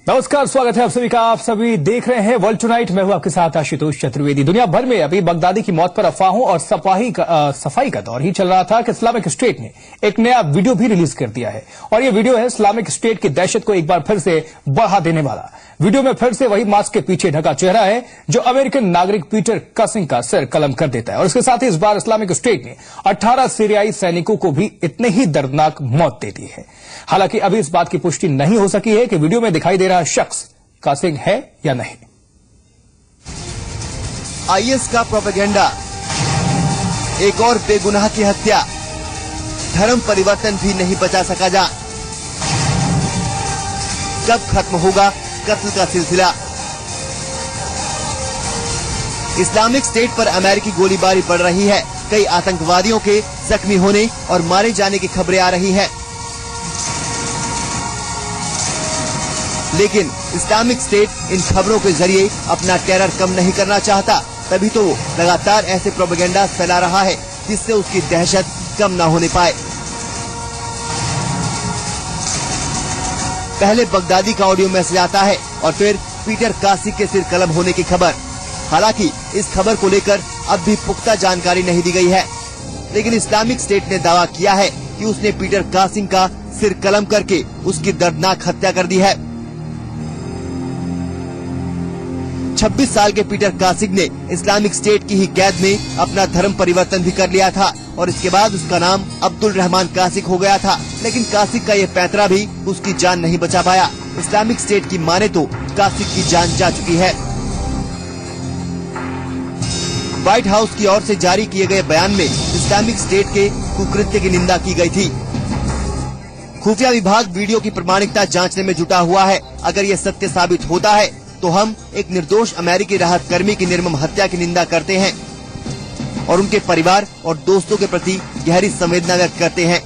नमस्कार, स्वागत है आप सभी का। आप सभी देख रहे हैं वर्ल्ड टुनाइट। मैं हूं आपके साथ आशुतोष चतुर्वेदी। दुनिया भर में अभी बगदादी की मौत पर अफवाहों और सफाई का दौर ही चल रहा था कि इस्लामिक स्टेट ने एक नया वीडियो भी रिलीज कर दिया है और ये वीडियो है इस्लामिक स्टेट की दहशत को एक बार फिर से बढ़ा देने वाला। वीडियो में फिर से वही मास्क के पीछे ढका चेहरा है जो अमेरिकन नागरिक पीटर कासिंग का सिर कलम कर देता है और इसके साथ ही इस बार इस्लामिक स्टेट ने 18 सीरियाई सैनिकों को भी इतने ही दर्दनाक मौत दे दी है। हालांकि अभी इस बात की पुष्टि नहीं हो सकी है कि वीडियो में दिखाई दे रहा शख्स कासिंग है या नहीं। आईएस का प्रोपेगेंडा, एक और बेगुनाह की हत्या, धर्म परिवर्तन भी नहीं बचा सका जा। कब खत्म होगा कत्ल का सिलसिला? इस्लामिक स्टेट पर अमेरिकी गोलीबारी बढ़ रही है। कई आतंकवादियों के जख्मी होने और मारे जाने की खबरें आ रही हैं। लेकिन इस्लामिक स्टेट इन खबरों के जरिए अपना टेरर कम नहीं करना चाहता, तभी तो वो लगातार ऐसे प्रोपेगेंडा फैला रहा है जिससे उसकी दहशत कम न होने पाए। पहले बगदादी का ऑडियो मैसेज आता है और फिर पीटर कासिंग के सिर कलम होने की खबर। हालांकि इस खबर को लेकर अब भी पुख्ता जानकारी नहीं दी गई है, लेकिन इस्लामिक स्टेट ने दावा किया है कि उसने पीटर कासिंग का सिर कलम करके उसकी दर्दनाक हत्या कर दी है। 26 साल के पीटर कासिंग ने इस्लामिक स्टेट की ही कैद में अपना धर्म परिवर्तन भी कर लिया था और इसके बाद उसका नाम अब्दुल रहमान कासिंग हो गया था। लेकिन कासिंग का ये पैंतरा भी उसकी जान नहीं बचा पाया। इस्लामिक स्टेट की माने तो कासिंग की जान जा चुकी है। व्हाइट हाउस की ओर से जारी किए गए बयान में इस्लामिक स्टेट के कुकृत्य की निंदा की गई थी। खुफिया विभाग वीडियो की प्रामाणिकता जांचने में जुटा हुआ है। अगर ये सत्य साबित होता है तो हम एक निर्दोष अमेरिकी राहत कर्मी की निर्मम हत्या की निंदा करते हैं और उनके परिवार और दोस्तों के प्रति गहरी संवेदना व्यक्त करते हैं।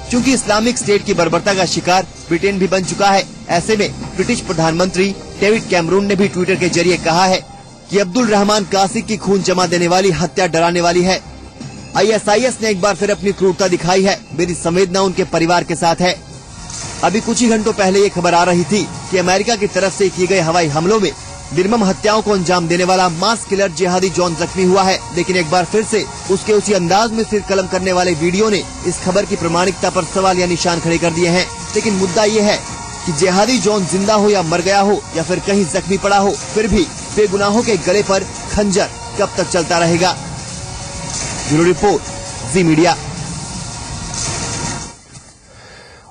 क्योंकि इस्लामिक स्टेट की बर्बरता का शिकार ब्रिटेन भी बन चुका है। ऐसे में ब्रिटिश प्रधानमंत्री डेविड कैमरून ने भी ट्विटर के जरिए कहा है कि अब्दुल रहमान कासिंग की खून जमा देने वाली हत्या डराने वाली है। ISIS ने एक बार फिर अपनी क्रूरता दिखाई है। मेरी संवेदना उनके परिवार के साथ है। अभी कुछ ही घंटों पहले ये खबर आ रही थी कि अमेरिका की तरफ से किए गए हवाई हमलों में निर्मम हत्याओं को अंजाम देने वाला मास किलर जिहादी जॉन जख्मी हुआ है। लेकिन एक बार फिर से उसके उसी अंदाज में सिर कलम करने वाले वीडियो ने इस खबर की प्रामाणिकता पर सवाल या निशान खड़े कर दिए हैं। लेकिन मुद्दा ये है कि जिहादी जॉन जिंदा हो या मर गया हो या फिर कहीं जख्मी पड़ा हो, फिर भी बेगुनाहों के गले पर खंजर कब तक चलता रहेगा? ब्यूरो रिपोर्ट, जी मीडिया।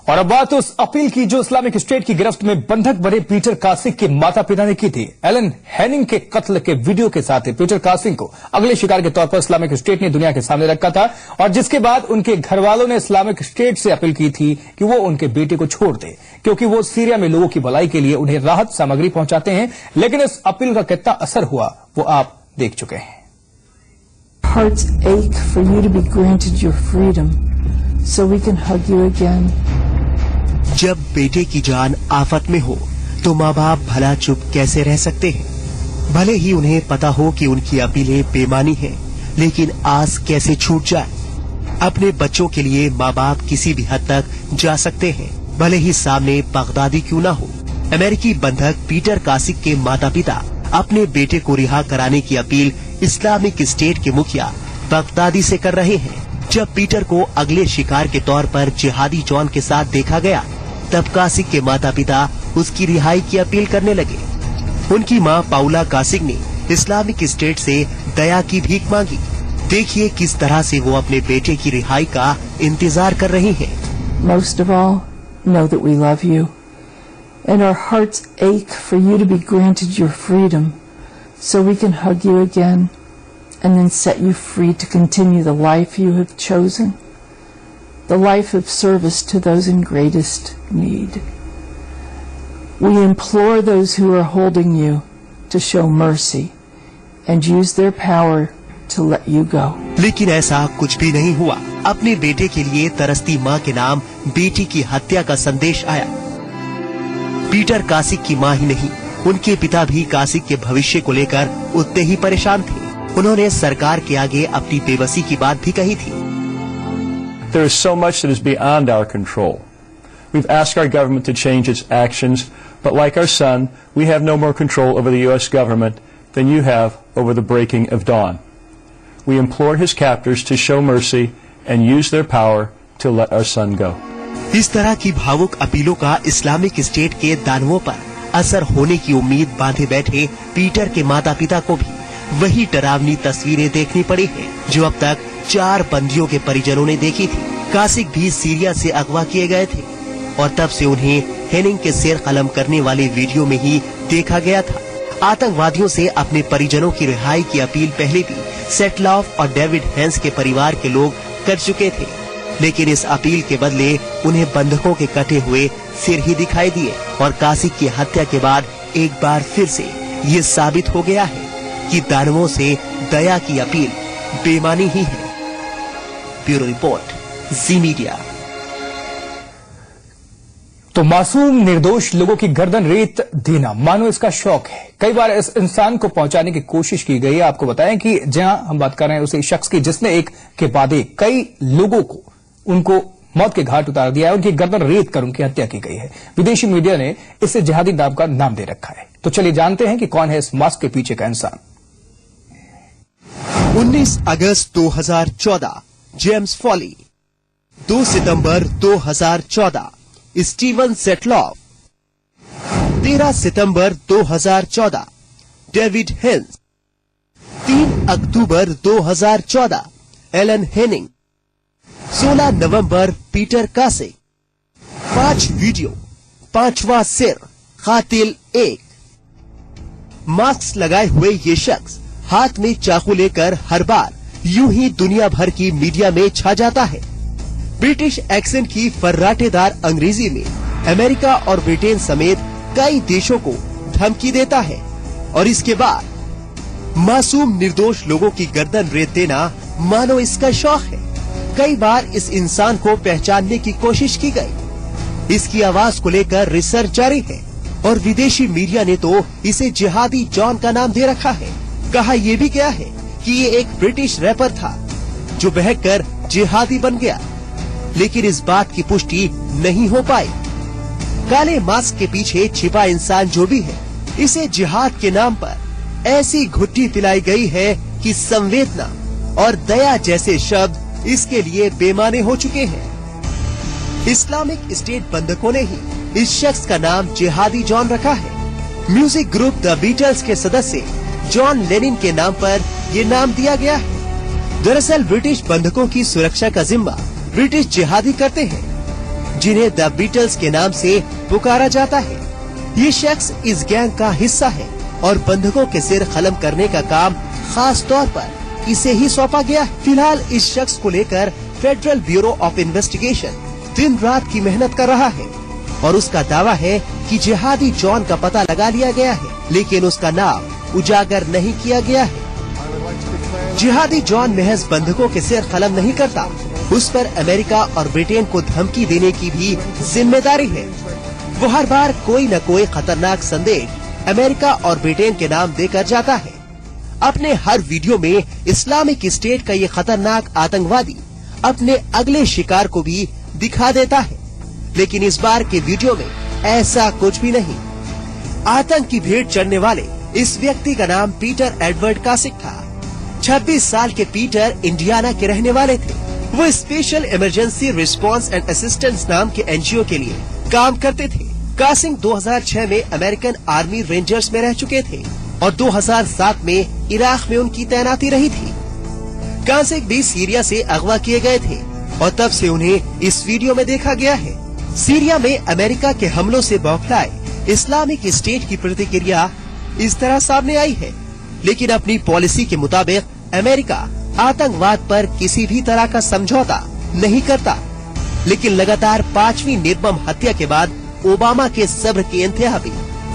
और अब बात उस अपील की जो इस्लामिक स्टेट की गिरफ्त में बंधक बने पीटर कासिंग के माता पिता ने की थी। एलन हेनिंग के कत्ल के वीडियो के साथ पीटर कासिंग को अगले शिकार के तौर पर इस्लामिक स्टेट ने दुनिया के सामने रखा था और जिसके बाद उनके घर वालों ने इस्लामिक स्टेट से अपील की थी कि वो उनके बेटे को छोड़ दे, क्योंकि वो सीरिया में लोगों की भलाई के लिए उन्हें राहत सामग्री पहुंचाते हैं। लेकिन इस अपील का कितना असर हुआ वो आप देख चुके हैं। Hearts ache for you to be granted your freedom, so we can hug you again. जब बेटे की जान आफत में हो तो माँ बाप भला चुप कैसे रह सकते हैं? भले ही उन्हें पता हो कि उनकी अपीलें बेमानी हैं, लेकिन आस कैसे छूट जाए? अपने बच्चों के लिए माँ बाप किसी भी हद तक जा सकते हैं, भले ही सामने बगदादी क्यों ना हो। अमेरिकी बंधक पीटर कासिंग के माता पिता अपने बेटे को रिहा कराने की अपील इस्लामिक स्टेट के मुखिया बगदादी से कर रहे हैं। जब पीटर को अगले शिकार के तौर पर जिहादी जॉन के साथ देखा गया, तब कासिंग के माता पिता उसकी रिहाई की अपील करने लगे। उनकी मां पाउला कासिंग ने इस्लामिक स्टेट से दया की भीख मांगी। देखिए किस तरह से वो अपने बेटे की रिहाई का इंतजार कर रही हैं। Most of all, know that we love you, and our hearts ache for you to be granted your freedom, so we can hug you again, and then set you free to continue the life you have chosen. The life of service to those in greatest need. We implore those who are holding you to show mercy and use their power to let you go. लेकिन ऐसा कुछ भी नहीं हुआ। अपने बेटे के लिए तरसती माँ के नाम बेटी की हत्या का संदेश आया। पीटर कासिंग की माँ ही नहीं, उनके पिता भी कासिंग के भविष्य को लेकर उतने ही परेशान थे। उन्होंने सरकार के आगे अपनी बेबसी की बात भी कही थी। There is so much that is beyond our control. We've asked our government to change its actions, but like our son, we have no more control over the U.S. government than you have over the breaking of dawn. We implore his captors to show mercy and use their power to let our son go. इस तरह की भावुक अपीलों का Islamic state के दानवों पर असर होने की उम्मीद बांधे बैठे पीटर के माता पिता को भी वही डरावनी तस्वीरें देखनी पड़ी हैं जो अब तक 4 बंदियों के परिजनों ने देखी थी। कासिक भी सीरिया से अगवा किए गए थे और तब से उन्हें हेनिंग के शेर कलम करने वाले वीडियो में ही देखा गया था। आतंकवादियों से अपने परिजनों की रिहाई की अपील पहले भी सेटलॉफ और डेविड हेंस के परिवार के लोग कर चुके थे, लेकिन इस अपील के बदले उन्हें बंधकों के कटे हुए सिर ही दिखाई दिए और कासिक की हत्या के बाद एक बार फिर से ये साबित हो गया है कि दानवों से दया की अपील बेईमानी ही है। ब्यूरो रिपोर्ट, जी मीडिया। तो मासूम निर्दोष लोगों की गर्दन रेत देना मानो इसका शौक है। कई बार इस इंसान को पहुंचाने की कोशिश की गई है। आपको बताएं कि जहां हम बात कर रहे हैं उसी शख्स की जिसने एक के बाद एक कई लोगों को उनको मौत के घाट उतार दिया है, उनकी गर्दन रेत कर उनकी हत्या की गई है। विदेशी मीडिया ने इसे जिहादी नाम का नाम दे रखा है। तो चलिए जानते हैं कि कौन है इस मास्क के पीछे का इंसान। 19 अगस्त 2014 जेम्स फॉली, 2 सितंबर 2014 स्टीवन सेटलॉफ, 13 सितंबर 2014 डेविड हेंस, 3 अक्टूबर 2014 एलन हेनिंग, 16 नवंबर पीटर कासिक। 5 वीडियो, 5वां सिर, कातिल 1। मास्क लगाए हुए ये शख्स हाथ में चाकू लेकर हर बार यूं ही दुनिया भर की मीडिया में छा जाता है। ब्रिटिश एक्सेंट की फर्राटेदार अंग्रेजी में अमेरिका और ब्रिटेन समेत कई देशों को धमकी देता है और इसके बाद मासूम निर्दोष लोगों की गर्दन रेत देना मानो इसका शौक है। कई बार इस इंसान को पहचानने की कोशिश की गई। इसकी आवाज को लेकर रिसर्च जारी है और विदेशी मीडिया ने तो इसे जिहादी जॉन का नाम दे रखा है। कहा यह भी गया है कि ये एक ब्रिटिश रैपर था जो बहकर जिहादी बन गया, लेकिन इस बात की पुष्टि नहीं हो पाई। काले मास्क के पीछे छिपा इंसान जो भी है, इसे जिहाद के नाम पर ऐसी घुट्टी पिलाई गई है कि संवेदना और दया जैसे शब्द इसके लिए बेमाने हो चुके हैं। इस्लामिक स्टेट बंधकों ने ही इस शख्स का नाम जिहादी जॉन रखा है। म्यूजिक ग्रुप द बीटल्स के सदस्य जॉन लेनिन के नाम पर ये नाम दिया गया है। दरअसल ब्रिटिश बंधकों की सुरक्षा का जिम्मा ब्रिटिश जिहादी करते हैं, जिन्हें द बीटल्स के नाम से पुकारा जाता है। ये शख्स इस गैंग का हिस्सा है और बंधकों के सिर कलम करने का काम खास तौर पर इसे ही सौंपा गया है। फिलहाल इस शख्स को लेकर फेडरल ब्यूरो ऑफ इन्वेस्टिगेशन दिन रात की मेहनत कर रहा है और उसका दावा है कि जिहादी जॉन का पता लगा लिया गया है, लेकिन उसका नाम उजागर नहीं किया गया है। जिहादी जॉन महज बंधकों के सिर कलम नहीं करता, उस पर अमेरिका और ब्रिटेन को धमकी देने की भी जिम्मेदारी है। वो हर बार कोई न कोई खतरनाक संदेश अमेरिका और ब्रिटेन के नाम देकर जाता है। अपने हर वीडियो में इस्लामिक स्टेट का ये खतरनाक आतंकवादी अपने अगले शिकार को भी दिखा देता है, लेकिन इस बार के वीडियो में ऐसा कुछ भी नहीं। आतंक की भेंट चढ़ने वाले इस व्यक्ति का नाम पीटर एडवर्ड कासिक था। 26 साल के पीटर इंडियाना के रहने वाले थे। वो special emergency response and assistance नाम के एनजीओ के लिए काम करते थे। कासिक 2006 में अमेरिकन आर्मी रेंजर्स में रह चुके थे और 2007 में इराक में उनकी तैनाती रही थी। कासिक भी सीरिया से अगवा किए गए थे और तब से उन्हें इस वीडियो में देखा गया है। सीरिया में अमेरिका के हमलों से बौखलाए इस्लामिक स्टेट की प्रतिक्रिया इस तरह सामने आई है, लेकिन अपनी पॉलिसी के मुताबिक अमेरिका आतंकवाद पर किसी भी तरह का समझौता नहीं करता। लेकिन लगातार 5वीं निर्मम हत्या के बाद ओबामा के सब्र की इंतहा भी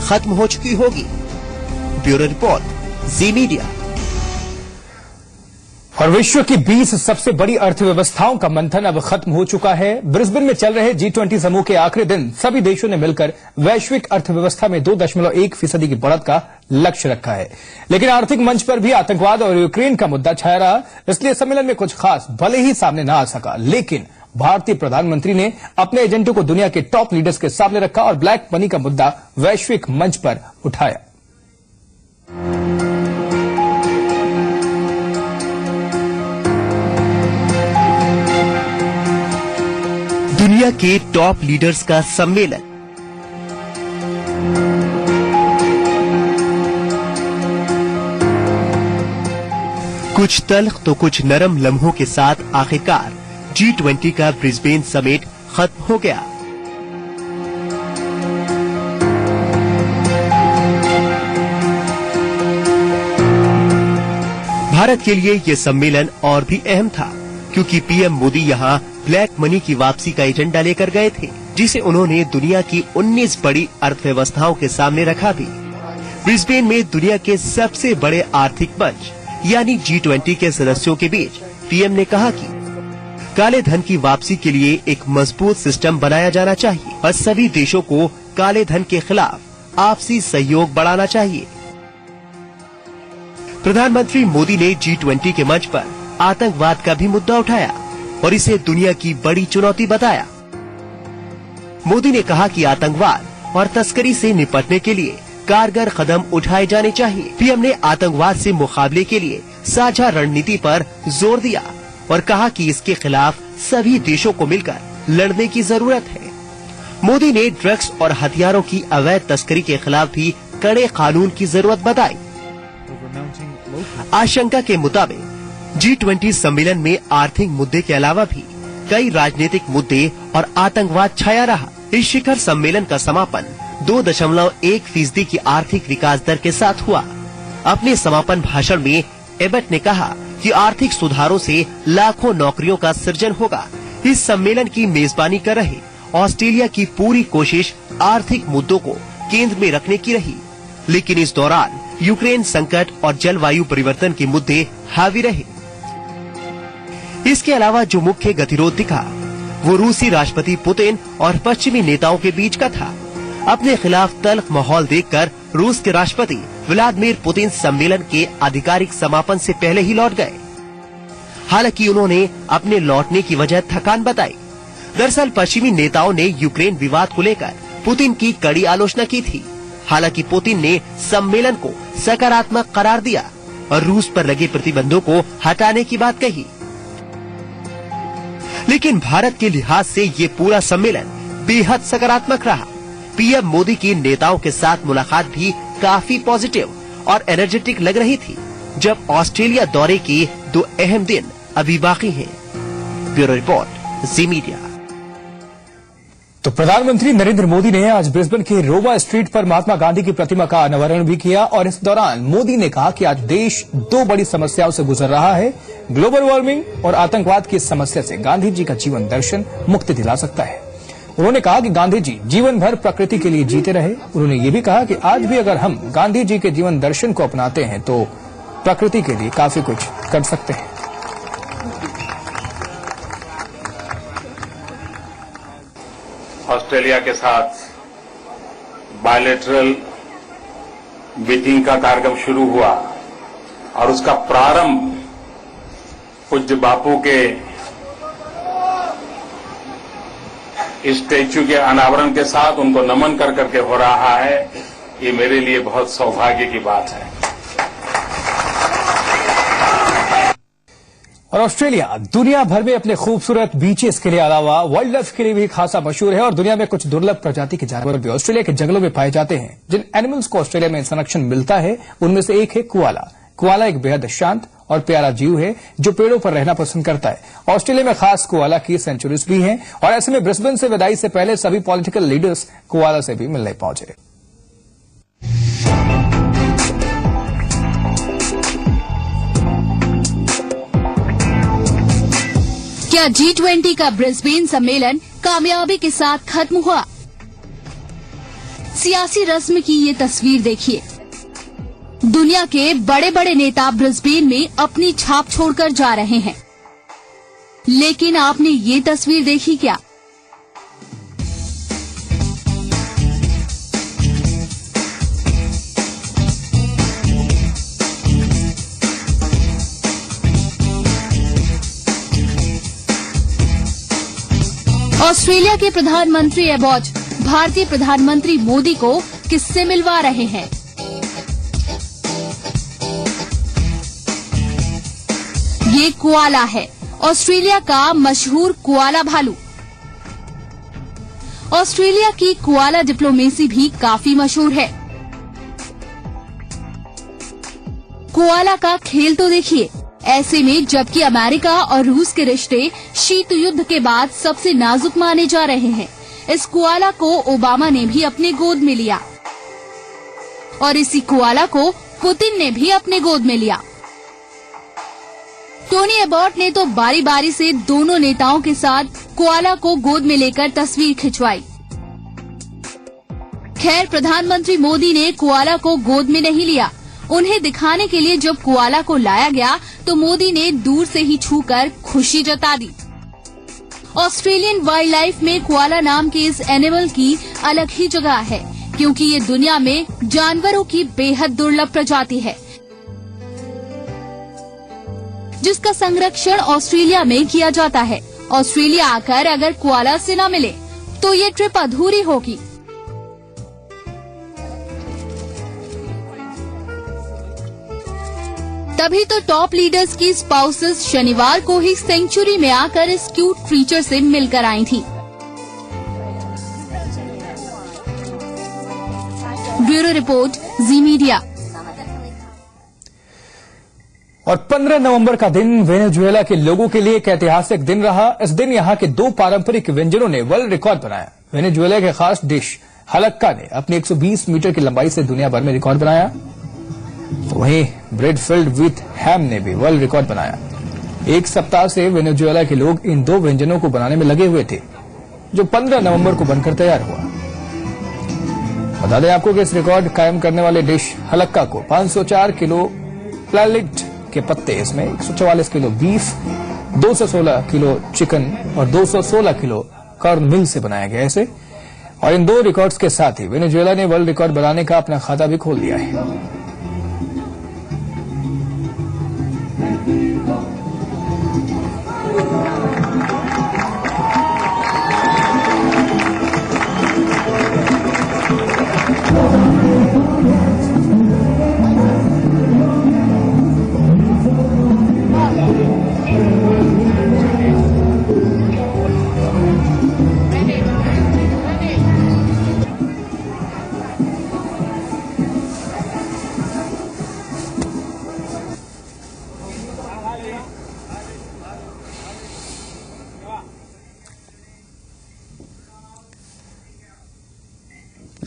खत्म हो चुकी होगी। ब्यूरो रिपोर्ट, जी मीडिया। और विश्व की 20 सबसे बड़ी अर्थव्यवस्थाओं का मंथन अब खत्म हो चुका है। ब्रिस्बेन में चल रहे G20 समूह के आखिरी दिन सभी देशों ने मिलकर वैश्विक अर्थव्यवस्था में 2.1% की बढ़त का लक्ष्य रखा है। लेकिन आर्थिक मंच पर भी आतंकवाद और यूक्रेन का मुद्दा छाया रहा, इसलिए सम्मेलन में कुछ खास भले ही सामने न आ सका, लेकिन भारतीय प्रधानमंत्री ने अपने एजेंडे को दुनिया के टॉप लीडर्स के सामने रखा और ब्लैक मनी का मुद्दा वैश्विक मंच पर उठाया। दुनिया के टॉप लीडर्स का सम्मेलन। कुछ तल्ख तो कुछ नरम लम्हों के साथ आखिरकार G20 का ब्रिस्बेन समिट खत्म हो गया। भारत के लिए ये सम्मेलन और भी अहम था क्योंकि पीएम मोदी यहाँ ब्लैक मनी की वापसी का एजेंडा लेकर गए थे, जिसे उन्होंने दुनिया की 19 बड़ी अर्थव्यवस्थाओं के सामने रखा भी। ब्रिस्बेन में दुनिया के सबसे बड़े आर्थिक मंच यानी G20 के सदस्यों के बीच पीएम ने कहा कि काले धन की वापसी के लिए एक मजबूत सिस्टम बनाया जाना चाहिए और सभी देशों को काले धन के खिलाफ आपसी सहयोग बढ़ाना चाहिए। प्रधानमंत्री मोदी ने G20 के मंच पर आतंकवाद का भी मुद्दा उठाया और इसे दुनिया की बड़ी चुनौती बताया। मोदी ने कहा कि आतंकवाद और तस्करी से निपटने के लिए कारगर कदम उठाए जाने चाहिए। पीएम ने आतंकवाद से मुकाबले के लिए साझा रणनीति पर जोर दिया और कहा कि इसके खिलाफ सभी देशों को मिलकर लड़ने की जरूरत है। मोदी ने ड्रग्स और हथियारों की अवैध तस्करी के खिलाफ भी कड़े कानून की जरूरत बताई। आशंका के मुताबिक G20 सम्मेलन में आर्थिक मुद्दे के अलावा भी कई राजनीतिक मुद्दे और आतंकवाद छाया रहा। इस शिखर सम्मेलन का समापन 2.1% की आर्थिक विकास दर के साथ हुआ। अपने समापन भाषण में एबट ने कहा कि आर्थिक सुधारों से लाखों नौकरियों का सृजन होगा। इस सम्मेलन की मेजबानी कर रहे ऑस्ट्रेलिया की पूरी कोशिश आर्थिक मुद्दों को केंद्र में रखने की रही, लेकिन इस दौरान यूक्रेन संकट और जलवायु परिवर्तन के मुद्दे हावी रहे। इसके अलावा जो मुख्य गतिरोध दिखा वो रूसी राष्ट्रपति पुतिन और पश्चिमी नेताओं के बीच का था। अपने खिलाफ तल्ख माहौल देखकर रूस के राष्ट्रपति व्लादिमीर पुतिन सम्मेलन के आधिकारिक समापन से पहले ही लौट गए। हालांकि उन्होंने अपने लौटने की वजह थकान बताई। दरअसल पश्चिमी नेताओं ने यूक्रेन विवाद को लेकर पुतिन की कड़ी आलोचना की थी। हालांकि पुतिन ने सम्मेलन को सकारात्मक करार दिया और रूस पर लगे प्रतिबंधों को हटाने की बात कही। लेकिन भारत के लिहाज से ये पूरा सम्मेलन बेहद सकारात्मक रहा। पीएम मोदी की नेताओं के साथ मुलाकात भी काफी पॉजिटिव और एनर्जेटिक लग रही थी, जब ऑस्ट्रेलिया दौरे के 2 अहम दिन अभी बाकी हैं। ब्यूरो रिपोर्ट, जी मीडिया। तो प्रधानमंत्री नरेंद्र मोदी ने आज ब्रिस्बेन के रोवा स्ट्रीट पर महात्मा गांधी की प्रतिमा का अनावरण भी किया और इस दौरान मोदी ने कहा कि आज देश 2 बड़ी समस्याओं से गुजर रहा है। ग्लोबल वार्मिंग और आतंकवाद की समस्या से गांधी जी का जीवन दर्शन मुक्ति दिला सकता है। उन्होंने कहा कि गांधी जी जीवन भर प्रकृति के लिए जीते रहे। उन्होंने ये भी कहा कि आज भी अगर हम गांधी जी के जीवन दर्शन को अपनाते हैं तो प्रकृति के लिए काफी कुछ कर सकते हैं। ऑस्ट्रेलिया के साथ बायलैटरल मीटिंग का कार्यक्रम शुरू हुआ और उसका प्रारंभ पूज्य बापू के स्टैच्यू के अनावरण के साथ उनको नमन कर करके हो रहा है। ये मेरे लिए बहुत सौभाग्य की बात है। और ऑस्ट्रेलिया दुनिया भर में अपने खूबसूरत बीचेस के लिए अलावा वाइल्ड लाइफ के लिए भी खासा मशहूर है और दुनिया में कुछ दुर्लभ प्रजाति के जानवर भी ऑस्ट्रेलिया के जंगलों में पाए जाते हैं। जिन एनिमल्स को ऑस्ट्रेलिया में संरक्षण मिलता है उनमें से एक है कुआला। कुआला एक बेहद शांत और प्यारा जीव है जो पेड़ों पर रहना पसंद करता है। ऑस्ट्रेलिया में खास कुआला की सेंचुरीज भी हैं और ऐसे में ब्रिस्बेन से विदाई से पहले सभी पॉलिटिकल लीडर्स कुआला से भी मिलने पहुंचे। क्या G20 का ब्रिस्बेन सम्मेलन कामयाबी के साथ खत्म हुआ? सियासी रस्म की ये तस्वीर देखिए। दुनिया के बड़े बड़े नेता ब्रिस्बेन में अपनी छाप छोड़कर जा रहे हैं, लेकिन आपने ये तस्वीर देखी क्या? ऑस्ट्रेलिया के प्रधानमंत्री एबॉट भारतीय प्रधानमंत्री मोदी को किससे मिलवा रहे हैं? ये कोआला है, ऑस्ट्रेलिया का मशहूर कोआला भालू। ऑस्ट्रेलिया की कोआला डिप्लोमेसी भी काफी मशहूर है। कोआला का खेल तो देखिए। ऐसे में जबकि अमेरिका और रूस के रिश्ते शीत युद्ध के बाद सबसे नाजुक माने जा रहे हैं, इस कोआला को ओबामा ने भी अपने गोद में लिया और इसी कोआला को पुतिन ने भी अपने गोद में लिया। टोनी एबॉट ने तो बारी बारी से दोनों नेताओं के साथ कोआला को गोद में लेकर तस्वीर खिंचवाई। खैर, प्रधानमंत्री मोदी ने कोआला को गोद में नहीं लिया। उन्हें दिखाने के लिए जब कोआला को लाया गया तो मोदी ने दूर से ही छूकर खुशी जता दी। ऑस्ट्रेलियन वाइल्ड लाइफ में कोआला नाम के इस एनिमल की अलग ही जगह है, क्योंकि ये दुनिया में जानवरों की बेहद दुर्लभ प्रजाति है जिसका संरक्षण ऑस्ट्रेलिया में किया जाता है। ऑस्ट्रेलिया आकर अगर कोआला से न मिले तो ये ट्रिप अधूरी होगी। तभी तो टॉप लीडर्स की स्पाउसेस शनिवार को ही सेंचुरी में आकर इस क्यूट क्रीचर से मिलकर आई थी। ब्यूरो रिपोर्ट, जी मीडिया। और 15 नवंबर का दिन वेनेजुएला के लोगों के लिए एक ऐतिहासिक दिन रहा। इस दिन यहां के 2 पारंपरिक व्यंजनों ने वर्ल्ड रिकॉर्ड बनाया। वेनेजुएला के खास डिश हलक्का ने अपनी 120 मीटर की लंबाई से दुनिया भर में रिकॉर्ड बनाया। तो वहीं ब्रेड फिल्ड विथ हैम ने भी वर्ल्ड रिकॉर्ड बनाया। एक सप्ताह से वेनेजुएला के लोग इन 2 व्यंजनों को बनाने में लगे हुए थे, जो 15 नवंबर को बनकर तैयार हुआ। बता दें आपको कि इस रिकॉर्ड कायम करने वाले डिश हलक्का को 504 किलो प्लालिट के पत्ते, इसमें 144 किलो बीफ, 216 किलो चिकन और 216 किलो कॉर्न मिल से बनाया गया इसे। और इन 2 रिकॉर्ड्स के साथ ही वेनेजुएला ने वर्ल्ड रिकॉर्ड बनाने का अपना खाता भी खोल दिया है।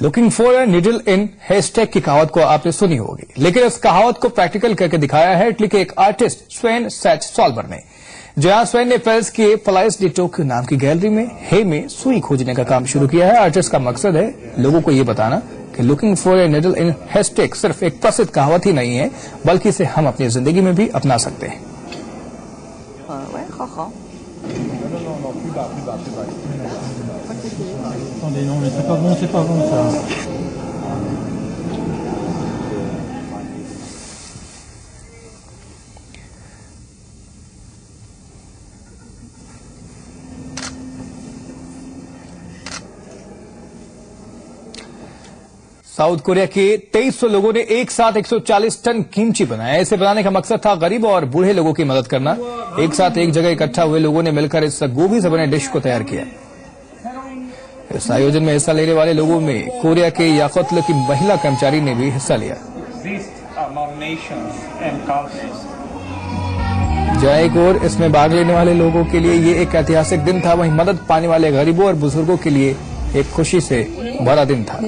Looking for a needle in hashtag की कहावत को आपने सुनी होगी, लेकिन इस कहावत को प्रैक्टिकल करके दिखाया है इटली के एक आर्टिस्ट स्वेन सैच-सॉल्बर ने। जहां स्वेन ने पेरिस के पलाइस डी टोक्यो नाम की गैलरी में हे में सुई खोजने का काम शुरू किया है। आर्टिस्ट का मकसद है लोगों को ये बताना कि looking for a needle in hashtag सिर्फ एक प्रसिद्ध कहावत ही नहीं है, बल्कि इसे हम अपनी जिंदगी में भी अपना सकते हैं। Attendez, non mais c'est pas bon ça. South Korea के 2300 लोगों ने एक साथ 140 टन किमची बनाया। इसे बनाने का मकसद था गरीब और बूढ़े लोगों की मदद करना। एक साथ एक जगह इकट्ठा हुए लोगों ने मिलकर इस गोभी से बने डिश को तैयार किया। इस आयोजन में हिस्सा लेने वाले लोगों में कोरिया के याकोतल की महिला कर्मचारी ने भी हिस्सा लिया। जहाँ एक और इसमें भाग लेने वाले लोगों के लिए ये एक ऐतिहासिक दिन था, वहीं मदद पाने वाले गरीबों और बुजुर्गों के लिए एक खुशी से भरा दिन था।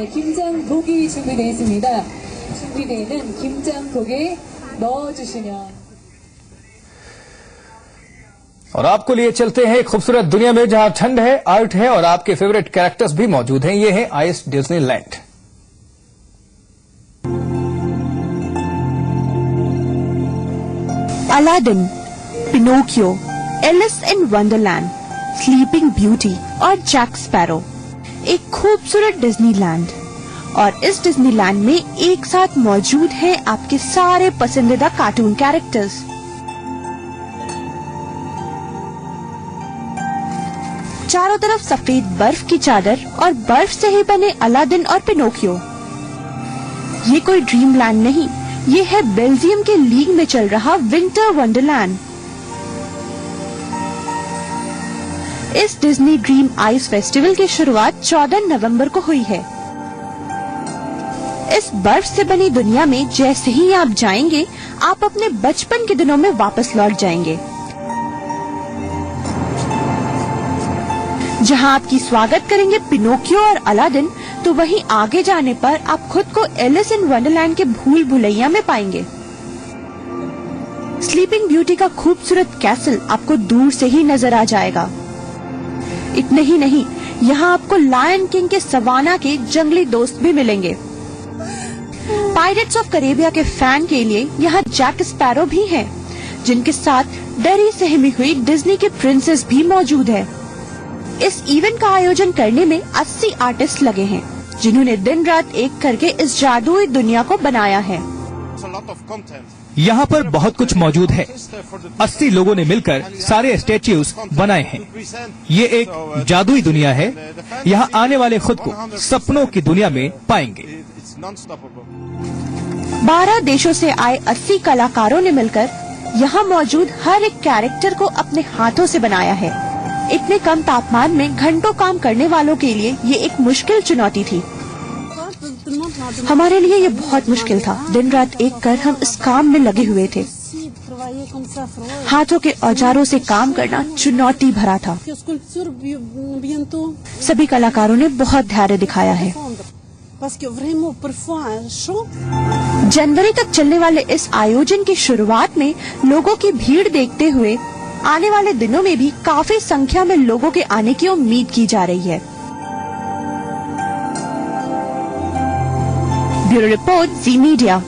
और आपको लिए चलते हैं एक खूबसूरत दुनिया में जहां ठंड है, आर्ट है और आपके फेवरेट कैरेक्टर्स भी मौजूद हैं। ये है ice Disneyland. Aladdin, Pinocchio, Alice in Wonderland, Sleeping Beauty और जैक स्पैरो, एक खूबसूरत डिज्नीलैंड। और इस डिज्नीलैंड में एक साथ मौजूद हैं आपके सारे पसंदीदा कार्टून कैरेक्टर्स। चारों तरफ सफेद बर्फ की चादर और बर्फ से ही बने अलादीन और पिनोकियो। ये कोई ड्रीम लैंड नहीं, ये है बेल्जियम के लीग में चल रहा विंटर वंडरलैंड। इस डिज्नी ड्रीम आइस फेस्टिवल की शुरुआत 14 नवंबर को हुई है। इस बर्फ से बनी दुनिया में जैसे ही आप जाएंगे, आप अपने बचपन के दिनों में वापस लौट जाएंगे, जहां आपकी स्वागत करेंगे पिनोकियो और अलादीन, तो वहीं आगे जाने पर आप खुद को एलिस इन वंडरलैंड के भूल भुलैया में पाएंगे। स्लीपिंग ब्यूटी का खूबसूरत कैसल आपको दूर से ही नजर आ जाएगा। इतने ही नहीं, यहाँ आपको लायन किंग के सवाना के जंगली दोस्त भी मिलेंगे। पायरेट्स ऑफ कैरेबिया के फैन के लिए यहाँ जैक स्पैरो भी हैं, जिनके साथ डरी सहमी हुई डिज्नी के प्रिंसेस भी मौजूद है। इस इवेंट का आयोजन करने में 80 आर्टिस्ट लगे हैं, जिन्होंने दिन रात एक करके इस जादुई दुनिया को बनाया है। यहाँ पर बहुत कुछ मौजूद है। 80 लोगों ने मिलकर सारे स्टैच्यूज बनाए हैं। ये एक जादुई दुनिया है। यहाँ आने वाले खुद को सपनों की दुनिया में पाएंगे। 12 देशों से आए 80 कलाकारों ने मिलकर यहाँ मौजूद हर एक कैरेक्टर को अपने हाथों से बनाया है। इतने कम तापमान में घंटों काम करने वालों के लिए ये एक मुश्किल चुनौती थी। हमारे लिए ये बहुत मुश्किल था। दिन रात एक कर हम इस काम में लगे हुए थे। हाथों के औजारों से काम करना चुनौती भरा था। सभी कलाकारों ने बहुत धैर्य दिखाया है। जनवरी तक चलने वाले इस आयोजन की शुरुआत में लोगों की भीड़ देखते हुए आने वाले दिनों में भी काफी संख्या में लोगों के आने की उम्मीद की जा रही है। ब्यूरो रिपोर्ट, जी मीडिया।